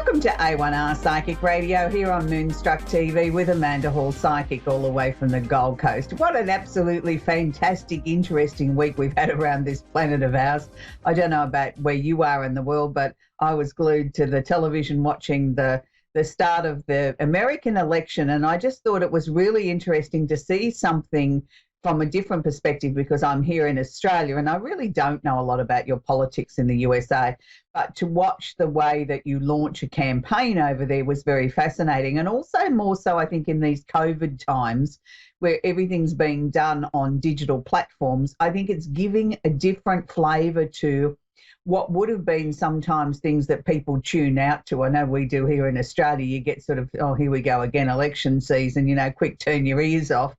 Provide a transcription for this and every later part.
Welcome to A1R Psychic Radio here on Moonstruck TV with Amanda Hall, psychic all the way from the Gold Coast. What an absolutely fantastic, interesting week we've had around this planet of ours. I don't know about where you are in the world, but I was glued to the television watching the start of the American election, and I just thought it was really interesting to see something from a different perspective because I'm here in Australia and I really don't know a lot about your politics in the USA, but to watch the way that you launch a campaign over there was very fascinating. And also more so, I think, in these COVID times where everything's being done on digital platforms, I think it's giving a different flavour to what would have been sometimes things that people tune out to. I know we do here in Australia. You get sort of, oh, here we go again, election season, you know, quick, turn your ears off,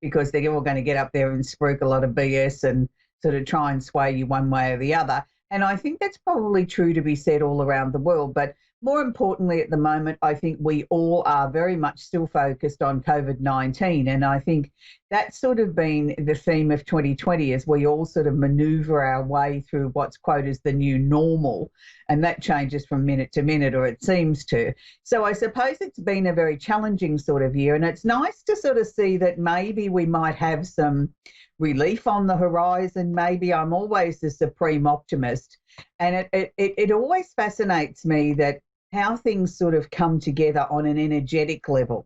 because they're all going to get up there and spruik a lot of BS and sort of try and sway you one way or the other. And I think that's probably true to be said all around the world. But more importantly, at the moment, I think we all are very much still focused on COVID-19. And I think that's sort of been the theme of 2020 as we all sort of manoeuvre our way through what's quoted as the new normal. And that changes from minute to minute, or it seems to. So I suppose it's been a very challenging sort of year. And it's nice to sort of see that maybe we might have some relief on the horizon. Maybe I'm always the supreme optimist. And it always fascinates me that how things sort of come together on an energetic level.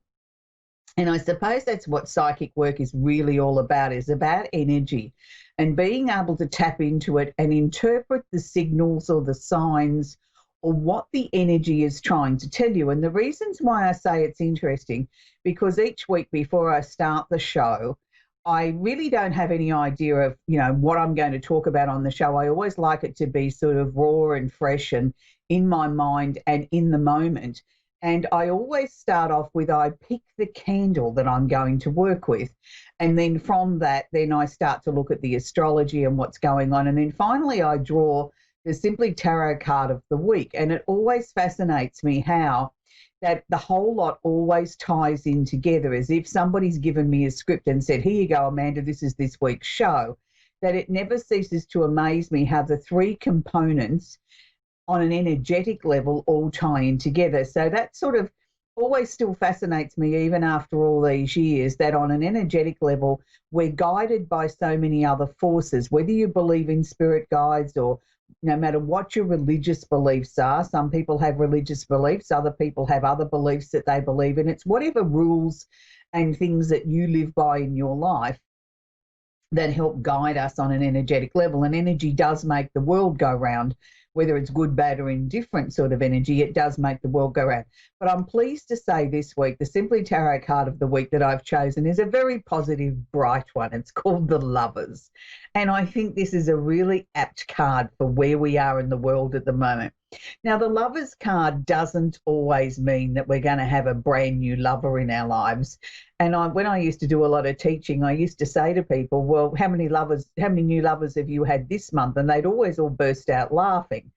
And I suppose that's what psychic work is really all about, is about energy and being able to tap into it and interpret the signals or the signs or what the energy is trying to tell you. And the reasons why I say it's interesting, because each week before I start the show, I really don't have any idea of, you know, what I'm going to talk about on the show. I always like it to be sort of raw and fresh and in my mind and in the moment. And I always start off with, I pick the candle that I'm going to work with. And then from that, then I start to look at the astrology and what's going on. And then finally, I draw the Simply Tarot card of the week. And it always fascinates me how that the whole lot always ties in together, as if somebody's given me a script and said, here you go, Amanda, this is this week's show, that it never ceases to amaze me how the three components on an energetic level all tie in together. So that sort of always still fascinates me, even after all these years, that on an energetic level, we're guided by so many other forces, whether you believe in spirit guides or no matter what your religious beliefs are. Some people have religious beliefs, other people have other beliefs that they believe in. It's whatever rules and things that you live by in your life that help guide us on an energetic level. And energy does make the world go round. Whether it's good, bad or indifferent sort of energy, it does make the world go round. But I'm pleased to say this week, the Simply Tarot card of the week that I've chosen is a very positive, bright one. It's called the Lovers. And I think this is a really apt card for where we are in the world at the moment. Now, the Lovers card doesn't always mean that we're going to have a brand new lover in our lives. And when I used to do a lot of teaching, I used to say to people, well, how many new lovers have you had this month? And they'd always all burst out laughing.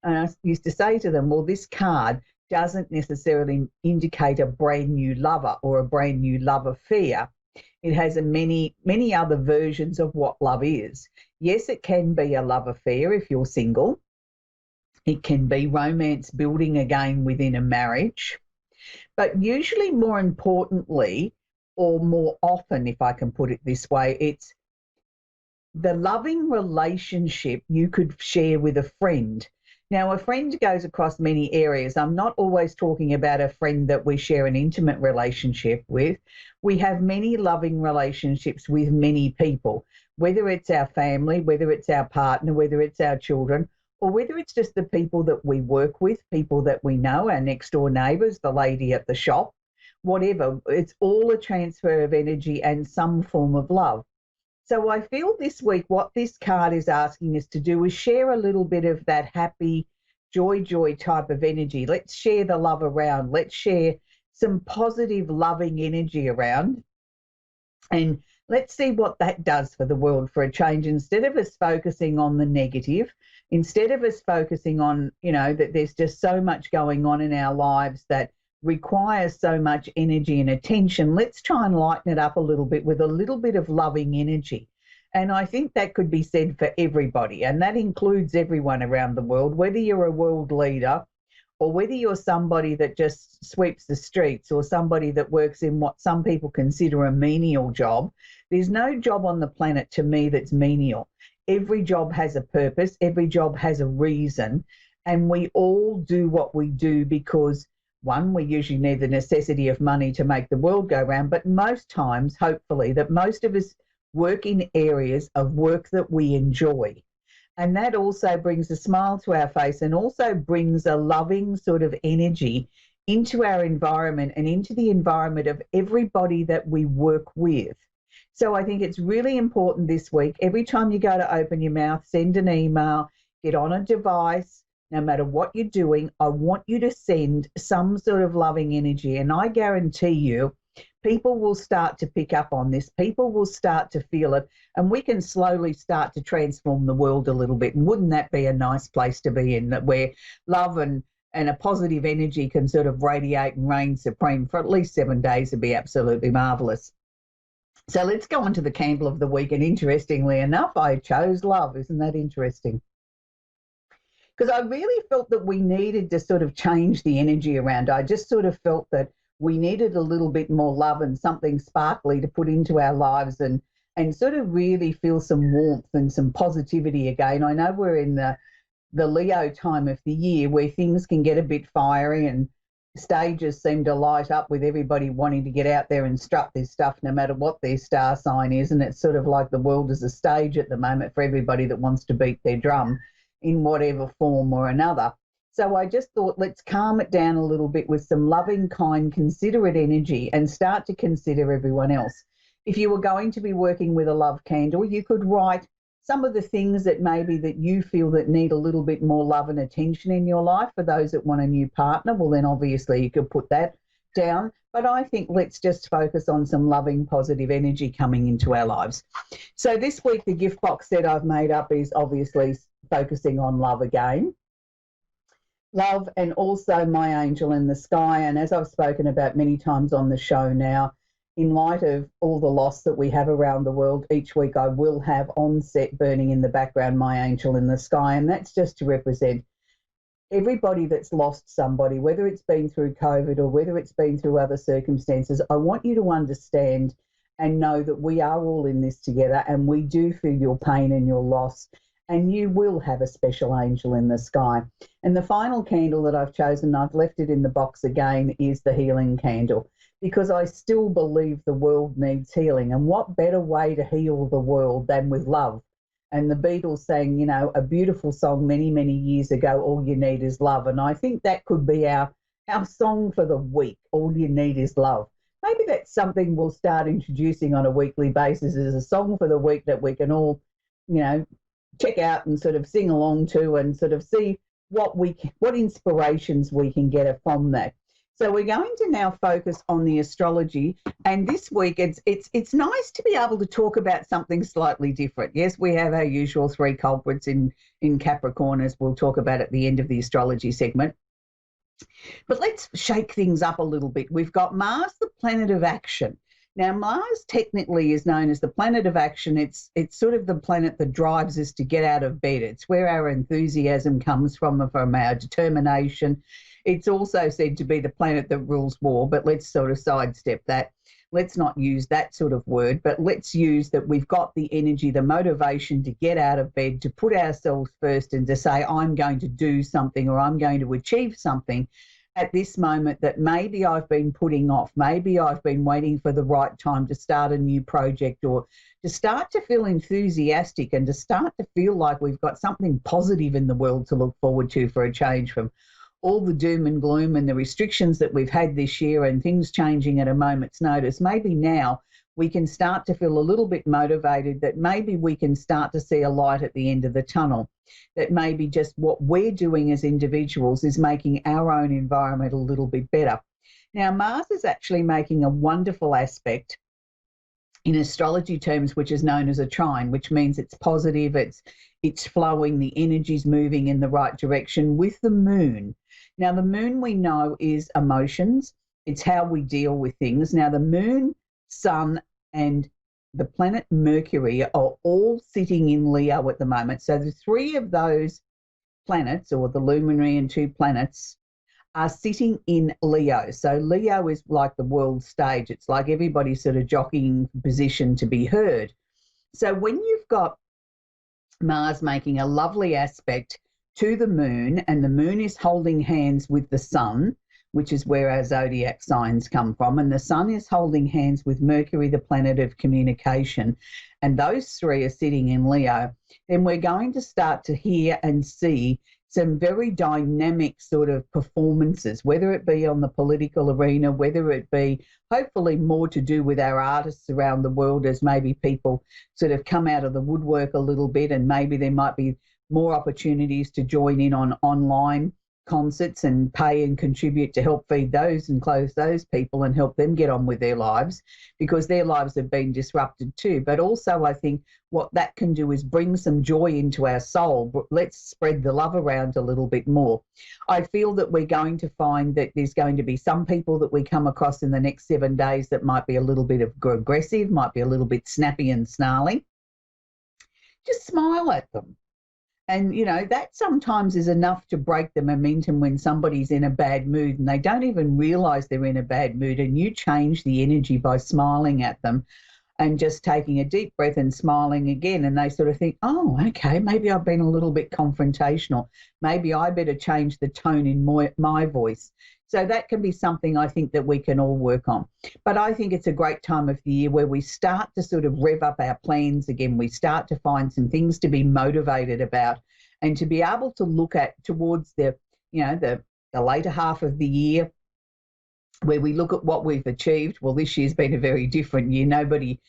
And I used to say to them, well, this card doesn't necessarily indicate a brand new lover or a brand new love affair. It has many other versions of what love is. Yes, it can be a love affair if you're single. It can be romance building again within a marriage. But usually, more importantly, or more often, if I can put it this way, it's the loving relationship you could share with a friend. Now, a friend goes across many areas. I'm not always talking about a friend that we share an intimate relationship with. We have many loving relationships with many people, whether it's our family, whether it's our partner, whether it's our children, or whether it's just the people that we work with, people that we know, our next door neighbours, the lady at the shop, whatever. It's all a transfer of energy and some form of love. So I feel this week what this card is asking us to do is share a little bit of that happy, joy type of energy. Let's share the love around. Let's share some positive, loving energy around. And let's see what that does for the world for a change. Instead of us focusing on the negative, instead of us focusing on, you know, that there's just so much going on in our lives that requires so much energy and attention, let's try and lighten it up a little bit with a little bit of loving energy. And I think that could be said for everybody, and that includes everyone around the world, whether you're a world leader or whether you're somebody that just sweeps the streets or somebody that works in what some people consider a menial job, there's no job on the planet to me that's menial. Every job has a purpose, every job has a reason, and we all do what we do because, one, we usually need the necessity of money to make the world go round, but most times, hopefully, that most of us work in areas of work that we enjoy. And that also brings a smile to our face and also brings a loving sort of energy into our environment and into the environment of everybody that we work with. So I think it's really important this week, every time you go to open your mouth, send an email, get on a device, no matter what you're doing, I want you to send some sort of loving energy. And I guarantee you, people will start to pick up on this. People will start to feel it. And we can slowly start to transform the world a little bit. And wouldn't that be a nice place to be in, that where love and a positive energy can sort of radiate and reign supreme for at least 7 days? Would be absolutely marvellous. So let's go on to the candle of the week. And interestingly enough, I chose love. Isn't that interesting? Because I really felt that we needed to sort of change the energy around. I just sort of felt that we needed a little bit more love and something sparkly to put into our lives and sort of really feel some warmth and some positivity again. I know we're in the Leo time of the year where things can get a bit fiery and stages seem to light up with everybody wanting to get out there and strut their stuff no matter what their star sign is. And it's sort of like the world is a stage at the moment for everybody that wants to beat their drum in whatever form or another. So I just thought, let's calm it down a little bit with some loving, kind, considerate energy and start to consider everyone else. If you were going to be working with a love candle, you could write some of the things that maybe that you feel that need a little bit more love and attention in your life. For those that want a new partner, well, then obviously you could put that down. But I think let's just focus on some loving, positive energy coming into our lives. So this week, the gift box set I've made up is obviously focusing on love again. Love, and also my angel in the sky. And as I've spoken about many times on the show now, in light of all the loss that we have around the world, each week I will have on set burning in the background my angel in the sky. And that's just to represent everybody that's lost somebody, whether it's been through COVID or whether it's been through other circumstances. I want you to understand and know that we are all in this together, and we do feel your pain and your loss. And you will have a special angel in the sky. And the final candle that I've chosen, I've left it in the box again, is the healing candle, because I still believe the world needs healing. And what better way to heal the world than with love? And the Beatles sang, you know, a beautiful song many, many years ago, all you need is love. And I think that could be our song for the week, all you need is love. Maybe that's something we'll start introducing on a weekly basis as a song for the week that we can all, you know, check out and sort of sing along to and sort of see what inspirations we can get from that. So we're going to now focus on the astrology, and this week it's nice to be able to talk about something slightly different. Yes, we have our usual three culprits in Capricorn, as we'll talk about at the end of the astrology segment. But let's shake things up a little bit. We've got Mars, the planet of action. Now, Mars technically is known as the planet of action. It's sort of the planet that drives us to get out of bed. It's where our enthusiasm comes from our determination. It's also said to be the planet that rules war, but let's sort of sidestep that. Let's not use that sort of word, but let's use that we've got the energy, the motivation to get out of bed, to put ourselves first and to say, I'm going to do something or I'm going to achieve something at this moment that maybe I've been putting off. Maybe I've been waiting for the right time to start a new project, or to start to feel enthusiastic and to start to feel like we've got something positive in the world to look forward to for a change from all the doom and gloom and the restrictions that we've had this year and things changing at a moment's notice. Maybe now we can start to feel a little bit motivated, that maybe we can start to see a light at the end of the tunnel, that maybe just what we're doing as individuals is making our own environment a little bit better. Now, Mars is actually making a wonderful aspect in astrology terms, which is known as a trine, which means it's positive, it's flowing, the energy's moving in the right direction with the moon. Now, the moon we know is emotions. It's how we deal with things. Now, the moon, sun, and the planet Mercury are all sitting in Leo at the moment. So the three of those planets, or the luminary and two planets, are sitting in Leo. So Leo is like the world stage. It's like everybody's sort of jockeying for position to be heard. So when you've got Mars making a lovely aspect to the moon, and the moon is holding hands with the sun, which is where our zodiac signs come from, and the sun is holding hands with Mercury, the planet of communication, and those three are sitting in Leo, then we're going to start to hear and see some very dynamic sort of performances, whether it be on the political arena, whether it be hopefully more to do with our artists around the world, as maybe people sort of come out of the woodwork a little bit, and maybe there might be more opportunities to join in on online concerts and pay and contribute to help feed those and clothe those people and help them get on with their lives, because their lives have been disrupted too. But also I think what that can do is bring some joy into our soul. Let's spread the love around a little bit more. I feel that we're going to find that there's going to be some people that we come across in the next 7 days that might be a little bit of aggressive, might be a little bit snappy and snarly. Just smile at them. And, you know, that sometimes is enough to break the momentum when somebody's in a bad mood and they don't even realise they're in a bad mood, and you change the energy by smiling at them and just taking a deep breath and smiling again, and they sort of think, oh, okay, maybe I've been a little bit confrontational. Maybe I better change the tone in my voice. So that can be something I think that we can all work on. But I think it's a great time of the year where we start to sort of rev up our plans again. We start to find some things to be motivated about and to be able to look at towards the, you know, the later half of the year, where we look at what we've achieved. Well, this year's been a very different year. Nobody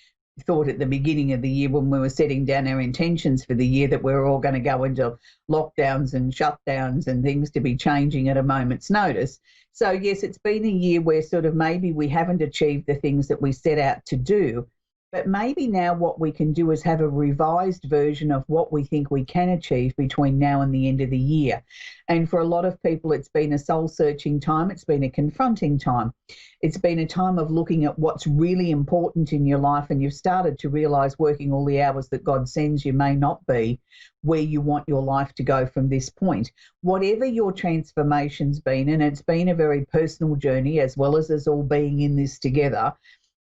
thought at the beginning of the year when we were setting down our intentions for the year that we were all going to go into lockdowns and shutdowns and things to be changing at a moment's notice. So yes, it's been a year where sort of maybe we haven't achieved the things that we set out to do, but maybe now what we can do is have a revised version of what we think we can achieve between now and the end of the year. And for a lot of people, it's been a soul-searching time. It's been a confronting time. It's been a time of looking at what's really important in your life, and you've started to realise working all the hours that God sends you may not be where you want your life to go from this point. Whatever your transformation's been, and it's been a very personal journey, as well as us all being in this together,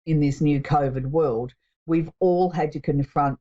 in this new COVID world, we've all had to confront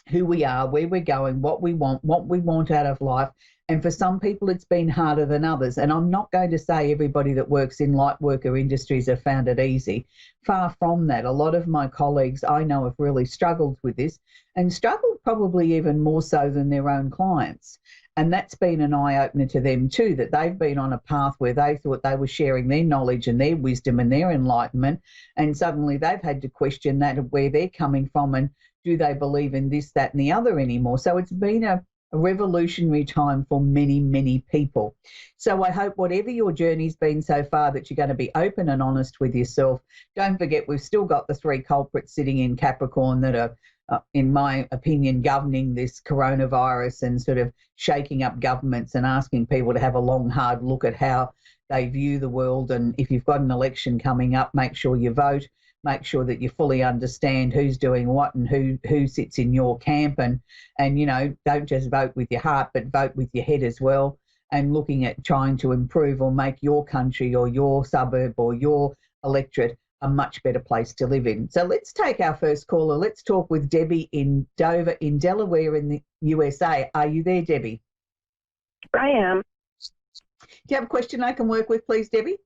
who we are, where we're going, what we want out of life. And for some people, it's been harder than others. And I'm not going to say everybody that works in light worker industries have found it easy. Far from that. A lot of my colleagues I know have really struggled with this, and struggled probably even more so than their own clients. And that's been an eye-opener to them too, that they've been on a path where they thought they were sharing their knowledge and their wisdom and their enlightenment, and suddenly they've had to question that, of where they're coming from, and do they believe in this, that and the other anymore. So it's been a revolutionary time for many, many people. So I hope whatever your journey's been so far, that you're going to be open and honest with yourself. Don't forget, we've still got the 3 culprits sitting in Capricorn that are, in my opinion, governing this coronavirus and sort of shaking up governments and asking people to have a long, hard look at how they view the world. And if you've got an election coming up, make sure you vote. Make sure that you fully understand who's doing what and who sits in your camp. And you know, don't just vote with your heart, but vote with your head as well. And looking at trying to improve or make your country or your suburb or your electorate a much better place to live in. So let's take our first caller. Let's talk with Debbie in Dover, in Delaware, in the USA. Are you there, Debbie? I am. Do you have a question I can work with, please, Debbie?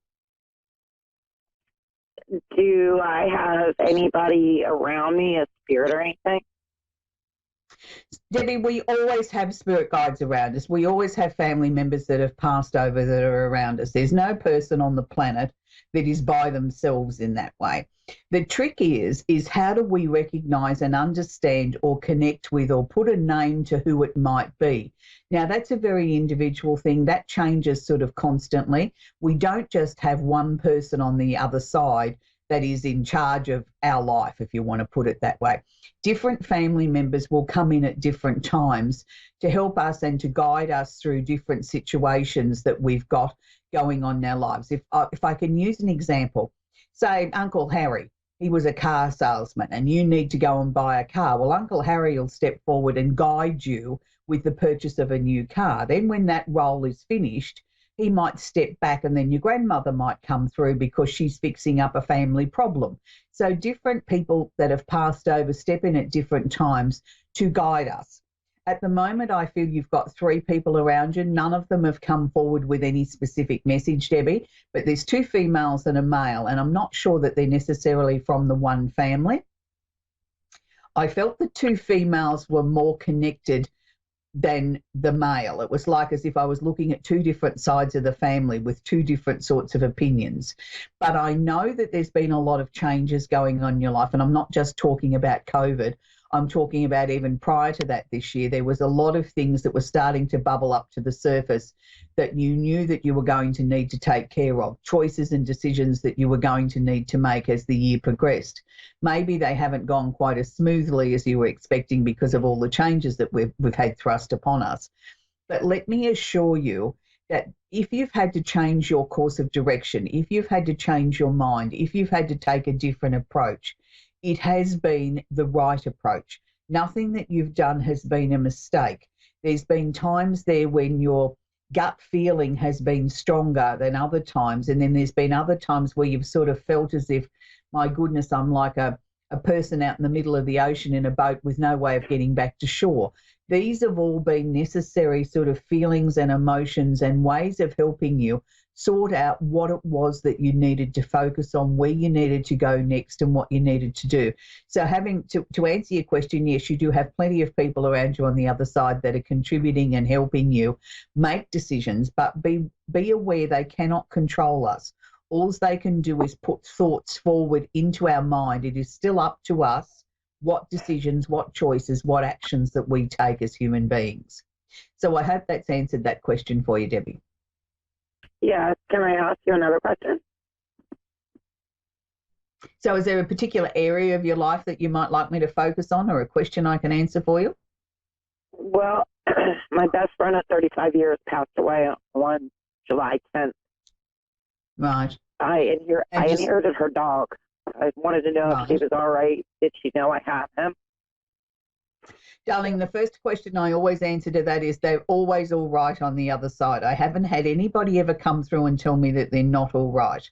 Do I have anybody around me, a spirit or anything? Debbie, we always have spirit guides around us. We always have family members that have passed over that are around us. There's no person on the planet that is by themselves in that way. The trick is how do we recognise and understand or connect with or put a name to who it might be? Now, that's a very individual thing. That changes sort of constantly. We don't just have one person on the other side that is in charge of our life, if you want to put it that way. Different family members will come in at different times to help us and to guide us through different situations that we've got going on in our lives. If I can use an example, say Uncle Harry, he was a car salesman and you need to go and buy a car. Well, Uncle Harry will step forward and guide you with the purchase of a new car. Then when that role is finished, he might step back, and then your grandmother might come through because she's fixing up a family problem. So different people that have passed over step in at different times to guide us. At the moment, I feel you've got 3 people around you. None of them have come forward with any specific message, Debbie, but there's 2 females and a male, and I'm not sure that they're necessarily from the one family. I felt the 2 females were more connected than the male. It was like as if I was looking at 2 different sides of the family with 2 different sorts of opinions. But I know that there's been a lot of changes going on in your life, and I'm not just talking about COVID. I'm talking about even prior to that this year. There was a lot of things that were starting to bubble up to the surface that you knew that you were going to need to take care of, choices and decisions that you were going to need to make as the year progressed. Maybe they haven't gone quite as smoothly as you were expecting because of all the changes that we've had thrust upon us. But let me assure you that if you've had to change your course of direction, if you've had to change your mind, if you've had to take a different approach, it has been the right approach. Nothing that you've done has been a mistake. There's been times there when your gut feeling has been stronger than other times, and then there's been other times where you've sort of felt as if, my goodness, I'm like a person out in the middle of the ocean in a boat with no way of getting back to shore. These have all been necessary sort of feelings and emotions and ways of helping you sort out what it was that you needed to focus on, where you needed to go next, and what you needed to do. So having to answer your question, yes, you do have plenty of people around you on the other side that are contributing and helping you make decisions, but be aware they cannot control us. All they can do is put thoughts forward into our mind. It is still up to us what decisions, what choices, what actions that we take as human beings. So I hope that's answered that question for you, Debbie. Yeah, can I ask you another question? So is there a particular area of your life that you might like me to focus on, or a question I can answer for you? Well, my best friend of 35 years passed away on July 10th. Right. I inherited her dog. I wanted to know if she was all right. Did she know I had him? Darling, the first question I always answer to that is they're always all right on the other side. I haven't had anybody ever come through and tell me that they're not all right.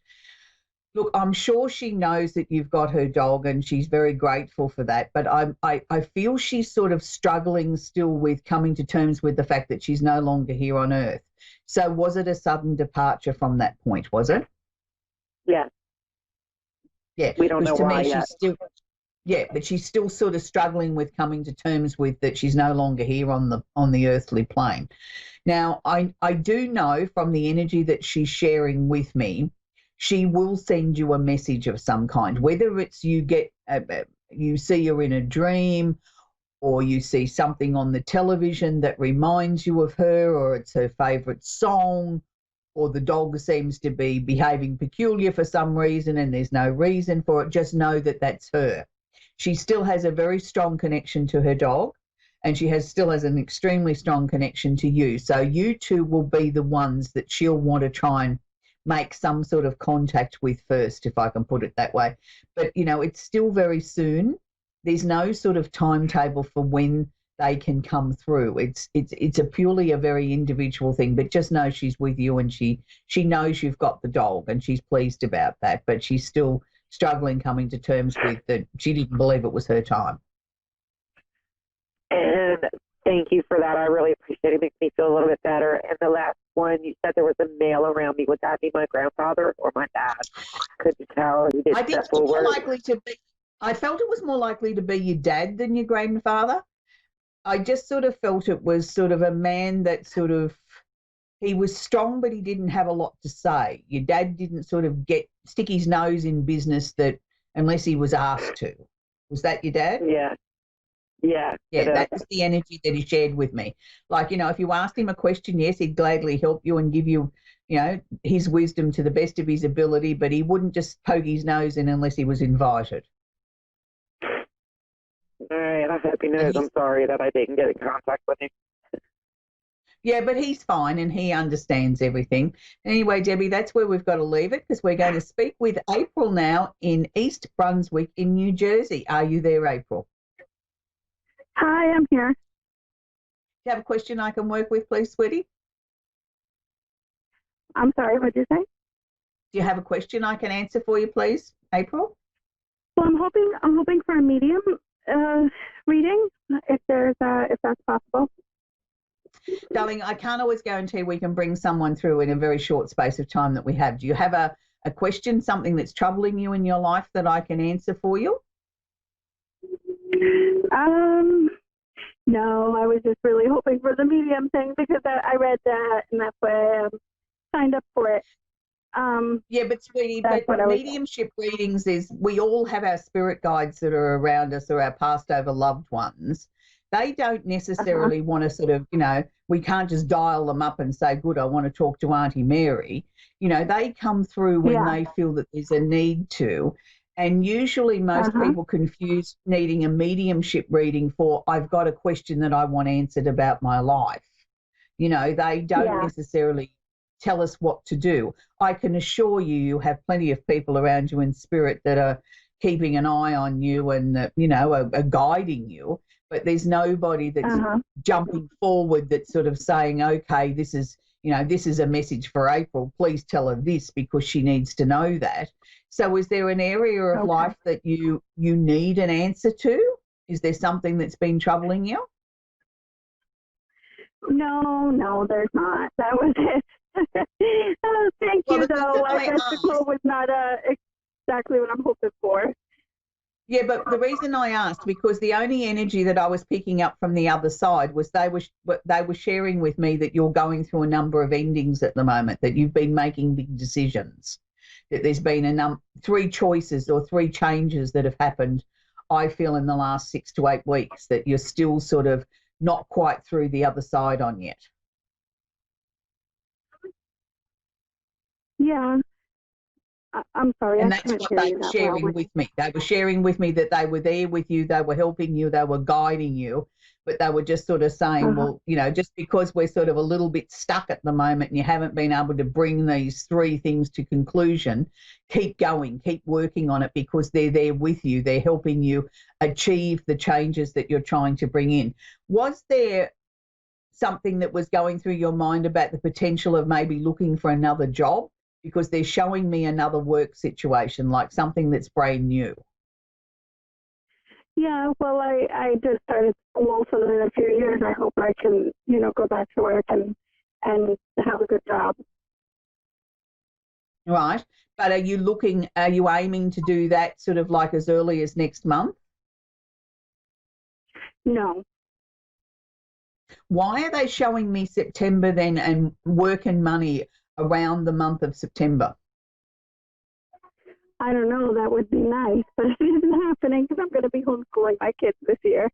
Look, I'm sure she knows that you've got her dog and she's very grateful for that, but I feel she's sort of struggling still with coming to terms with the fact that she's no longer here on Earth. So was it a sudden departure from that point, was it? Yeah. Yeah. We don't know why yet. Yeah, but she's still sort of struggling with coming to terms with that she's no longer here on the earthly plane. Now, I do know from the energy that she's sharing with me, she will send you a message of some kind, whether it's you see her in a dream, or you see something on the television that reminds you of her, or it's her favourite song, or the dog seems to be behaving peculiar for some reason and there's no reason for it. Just know that that's her. She still has a very strong connection to her dog, and she still has an extremely strong connection to you. So you two will be the ones that she'll want to try and make some sort of contact with first, if I can put it that way. But, it's still very soon. There's no sort of timetable for when they can come through. It's a purely a very individual thing, but just know she's with you, and she knows you've got the dog, and she's pleased about that, but she's still struggling coming to terms with that she didn't believe it was her time. And thank you for that. I really appreciate it. It makes me feel a little bit better. And the last one, you said there was a male around me. Would that be my grandfather or my dad? Could you tell? I think it's more likely to be. I felt it was more likely to be your dad than your grandfather. I just sort of felt it was sort of a man that he was strong, but he didn't have a lot to say. Your dad didn't sort of stick his nose in business unless he was asked to. Was that your dad? Yeah. Yeah. Yeah, that was the energy that he shared with me. Like, if you asked him a question, yes, he'd gladly help you and give you, his wisdom to the best of his ability, but he wouldn't just poke his nose in unless he was invited. All right, I hope he knows I'm sorry that I didn't get in contact with him. Yeah, but he's fine and he understands everything. Anyway, Debbie, that's where we've got to leave it, because we're going to speak with April now in East Brunswick in New Jersey. Are you there, April? Hi, I'm here. Do you have a question I can work with, please, sweetie? I'm sorry, what did you say? Do you have a question I can answer for you, please, April? Well, I'm hoping for a medium reading, if that's possible. Darling, I can't always guarantee we can bring someone through in a very short space of time that we have. Do you have a question, something that's troubling you in your life that I can answer for you? No, I was just really hoping for the medium thing because I read that and that's why I signed up for it. Yeah, but sweetie, but mediumship readings is we all have our spirit guides that are around us or our passed over loved ones. They don't necessarily want to sort of, we can't just dial them up and say, good, I want to talk to Auntie Mary. They come through when they feel that there's a need to. And usually most people confuse needing a mediumship reading for, I've got a question that I want answered about my life. They don't necessarily tell us what to do. I can assure you, you have plenty of people around you in spirit that are keeping an eye on you and, are guiding you. But there's nobody that's jumping forward that's sort of saying, okay, this is a message for April. Please tell her this because she needs to know that. So is there an area of life that you need an answer to? Is there something that's been troubling you? No, there's not. That was it. Thank you, though. I guess the quote was not exactly what I'm hoping for. Yeah, but the reason I asked, because the only energy that I was picking up from the other side was they were sharing with me that you're going through a number of endings at the moment, that you've been making big decisions, that there's been 3 choices or 3 changes that have happened, I feel, in the last 6 to 8 weeks, that you're still sort of not quite through the other side on yet. Yeah. I'm sorry. And that's what they were sharing with me. They were sharing with me that they were there with you, they were helping you, they were guiding you, but they were just sort of saying, well, just because we're sort of a little bit stuck at the moment and you haven't been able to bring these 3 things to conclusion, keep going, keep working on it because they're there with you. They're helping you achieve the changes that you're trying to bring in. Was there something that was going through your mind about the potential of maybe looking for another job? Because they're showing me another work situation, like something that's brand new. Yeah, well, I just started school, so that in a few years I hope I can, go back to work and have a good job. Right. But are you aiming to do that sort of like as early as next month? No. Why are they showing me September then and work and money around the month of September? I don't know. That would be nice, but it isn't happening because I'm going to be homeschooling my kids this year.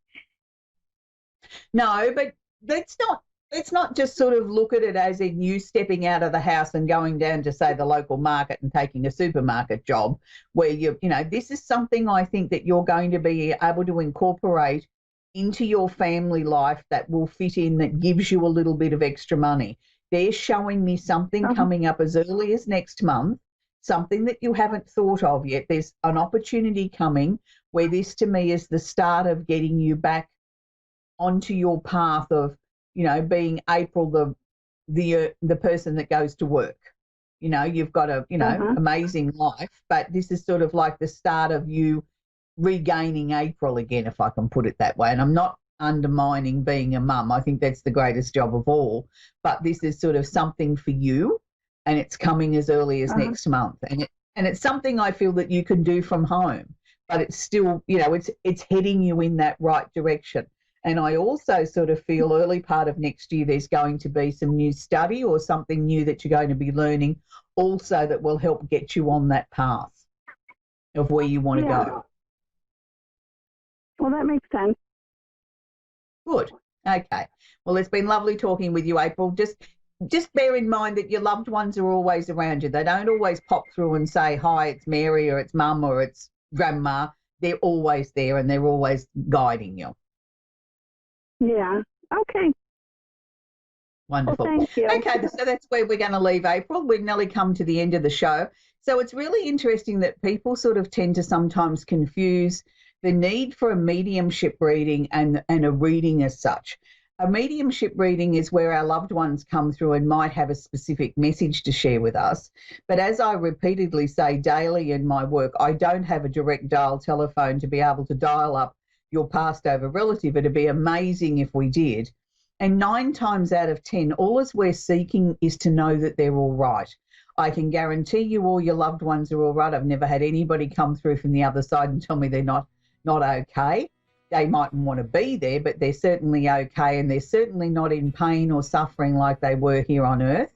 No, but let's not just sort of look at it as in you stepping out of the house and going down to, say, the local market and taking a supermarket job where this is something I think that you're going to be able to incorporate into your family life that will fit in, that gives you a little bit of extra money. They're showing me something coming up as early as next month, something that you haven't thought of yet. There's an opportunity coming where this to me is the start of getting you back onto your path of, being April, the person that goes to work. You've got a, amazing life, but this is sort of like the start of you regaining April again, if I can put it that way. And I'm not undermining being a mum. I think that's the greatest job of all. But this is sort of something for you, and it's coming as early as next month. And it's something I feel that you can do from home, but it's still, it's heading you in that right direction. And I also sort of feel early part of next year there's going to be some new study or something new that you're going to be learning also that will help get you on that path of where you want to go. Well, that makes sense. Good. Okay. Well, it's been lovely talking with you, April. Just bear in mind that your loved ones are always around you. They don't always pop through and say, hi, it's Mary or it's Mum or it's Grandma. They're always there and they're always guiding you. Yeah. Okay. Wonderful. Well, thank you. Okay, so that's where we're going to leave April. We've nearly come to the end of the show. So it's really interesting that people sort of tend to sometimes confuse the need for a mediumship reading and a reading as such. A mediumship reading is where our loved ones come through and might have a specific message to share with us. But as I repeatedly say daily in my work, I don't have a direct dial telephone to be able to dial up your passed over relative. It'd be amazing if we did. And 9 times out of 10, all as we're seeking is to know that they're all right. I can guarantee you all your loved ones are all right. I've never had anybody come through from the other side and tell me they're not okay. They mightn't want to be there, but they're certainly okay, and they're certainly not in pain or suffering like they were here on earth.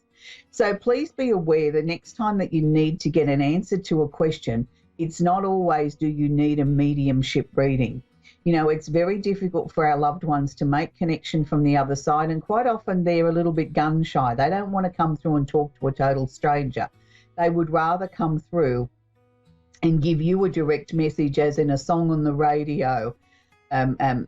So please be aware the next time that you need to get an answer to a question, it's not always do you need a mediumship reading. You know, it's very difficult for our loved ones to make connection from the other side, and quite often they're a little bit gun shy. They don't want to come through and talk to a total stranger. They would rather come through and give you a direct message, as in a song on the radio,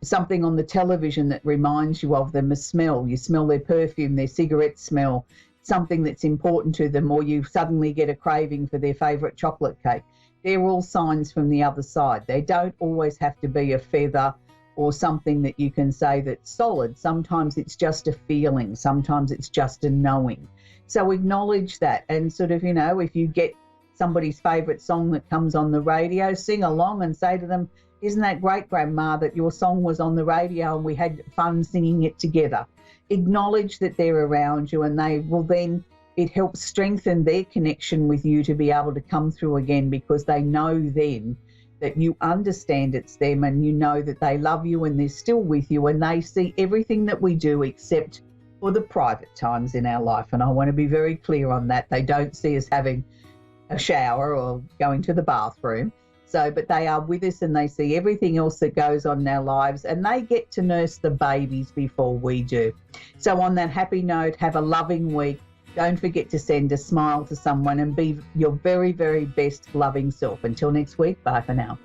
something on the television that reminds you of them, a smell. You smell their perfume, their cigarette smell, something that's important to them, or you suddenly get a craving for their favourite chocolate cake. They're all signs from the other side. They don't always have to be a feather or something that you can say that's solid. Sometimes it's just a feeling. Sometimes it's just a knowing. So acknowledge that, and sort of, you know, if you get somebody's favourite song that comes on the radio, sing along and say to them, isn't that great, Grandma, that your song was on the radio and we had fun singing it together? Acknowledge that they're around you, and they will then, it helps strengthen their connection with you to be able to come through again, because they know then that you understand it's them, and you know that they love you and they're still with you, and they see everything that we do except for the private times in our life. And I want to be very clear on that. They don't see us having a shower or going to the bathroom. So, but they are with us, and they see everything else that goes on in our lives, and they get to nurse the babies before we do. So on that happy note, have a loving week. Don't forget to send a smile to someone and be your very, very best loving self. Until next week, bye for now.